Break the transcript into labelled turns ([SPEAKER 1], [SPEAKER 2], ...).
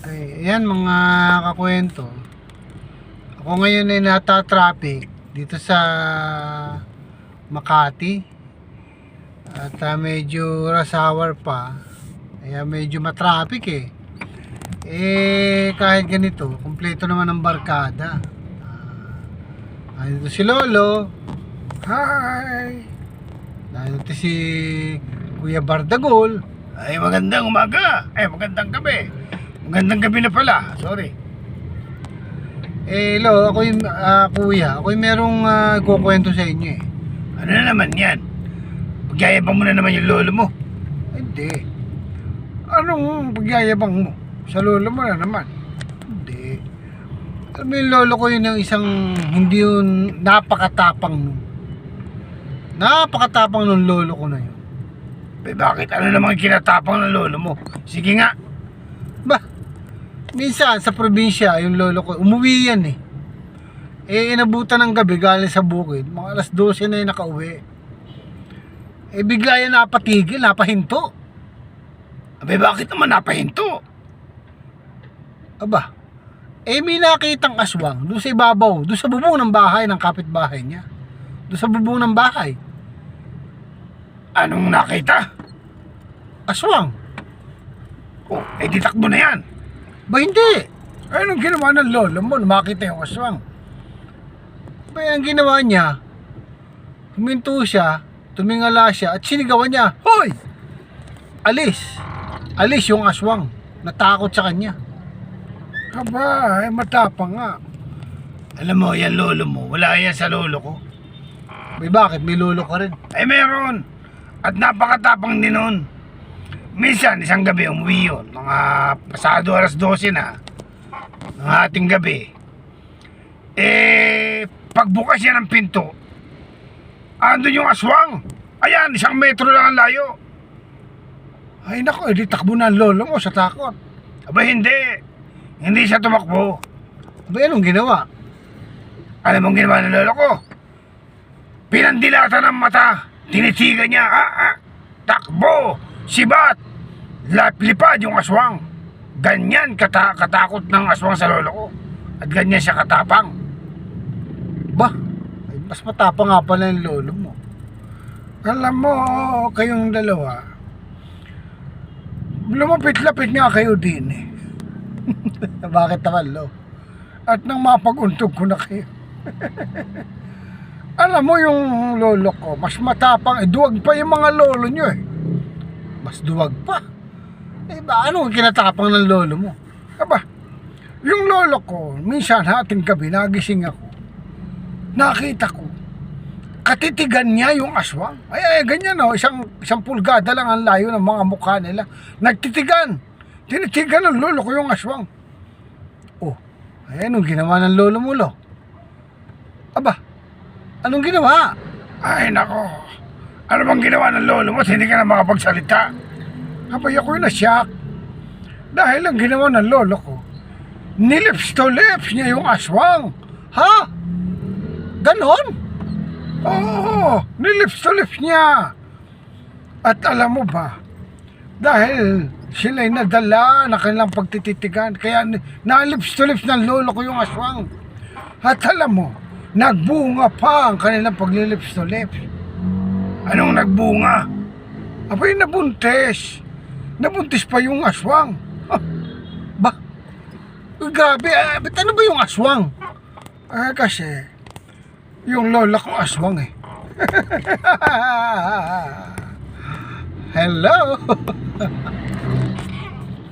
[SPEAKER 1] Ay, ayan mga kakwento. Ako ngayon ay nata-traffic dito sa Makati. At medyo rush hour pa. Kaya medyo matraffic eh. Kahit ganito, kumpleto naman ang barkada. Nandito si Lolo. Hi! Nandito si Kuya Bardagol.
[SPEAKER 2] Ay, magandang umaga. Ay, magandang gabi. Magandang gabi na pala. Sorry.
[SPEAKER 1] Lo, ako yung kuya. Ako yung merong kukwento sa inyo eh.
[SPEAKER 2] Ano na naman yan? Pagyayabang mo na naman yung lolo mo.
[SPEAKER 1] Hindi. Anong pagyayabang mo? Sa lolo mo na naman. Hindi. Alam mo yung lolo ko yun yung isang hindi yun napakatapang nun. Napakatapang nung lolo ko na yun.
[SPEAKER 2] Bakit? Ano namang kinatapang ng lolo mo? Sige nga.
[SPEAKER 1] Ba, minsan sa probinsya yung lolo ko, umuwi yan eh. Inabutan ng gabi galing sa bukid. Mga alas 12 na yung nakauwi. Bigla yan napatigil, napahinto.
[SPEAKER 2] Bakit naman napahinto?
[SPEAKER 1] Aba, may nakitang aswang doon sa ibabaw, doon sa bubong ng bahay ng kapitbahay niya. Doon sa bubong ng bahay.
[SPEAKER 2] Anong nakita?
[SPEAKER 1] Aswang.
[SPEAKER 2] Oh, di takbo na yan.
[SPEAKER 1] Ba hindi? Anong ginawa ng lolo mo nung makita yung aswang? Ba ang ginawa niya, huminto siya, tumingala siya at sinigawan niya, "Hoy! Alis! Alis yung aswang." Natakot sa kanya. Aba, matapang nga.
[SPEAKER 2] Alam mo, yan lolo mo. Wala yan sa lolo ko.
[SPEAKER 1] Bakit? May lolo ka rin.
[SPEAKER 2] Meron. At napakatapang din nun. Minsan, isang gabi umuwi yun. Mga pasado alas 12 na. Ng ating gabi. Pagbukas niya ng pinto, andun yung aswang. Ayan, 1 metro lang ang layo.
[SPEAKER 1] Ay nako, di takbo na ang lolo mo sa takot.
[SPEAKER 2] Hindi. Hindi siya tumakbo.
[SPEAKER 1] Anong ginawa?
[SPEAKER 2] Alam mong ginawa ng lolo ko? Pinandilatan ng mata. Tinitigan niya. Takbo. Sibat. Lipad yung aswang. Ganyan katakot ng aswang sa lolo ko. At ganyan siya katapang.
[SPEAKER 1] Ba, mas matapang nga pala yung lolo mo. Alam mo, kayong dalawa, lumapit-lapit nga kayo din eh. Bakit naman, lo? At nang mapag-untog ko na kayo. Alam mo yung lolo ko, mas matapang, duwag pa yung mga lolo nyo eh. Mas duwag pa. Ano ang kinatapang ng lolo mo? Aba, yung lolo ko, minsan hating gabi, nagising ako. Nakita ko, katitigan niya yung aswang. Ganyan o, isang pulgada lang ang layo ng mga mukha nila. Nagtitigan. Tinitigan ng lolo ko yung aswang. Oh, anong ginawa ng lolo mo, lo? Aba, anong ginawa?
[SPEAKER 2] Ay nako. Ano bang ginawa ng lolo mo? Hindi ka na makapagsalita.
[SPEAKER 1] Abay, ako'y na-shock. Dahil ang ginawa ng lolo ko, nilips to lips niya yung aswang. Ha? Ganon? Oo, nilips to lips niya. At alam mo ba, dahil sila'y nadala na kanilang pagtititigan, kaya na-lips to lips ng lolo ko yung aswang. At alam mo, nagbunga pa ang kanilang paglilips to lips.
[SPEAKER 2] Anong nagbunga?
[SPEAKER 1] Abay, nabuntis. Nabuntis pa yung aswang. Ba? Grabe, ba't ano ba yung aswang? Kasi, yung lola kong aswang eh. Hello?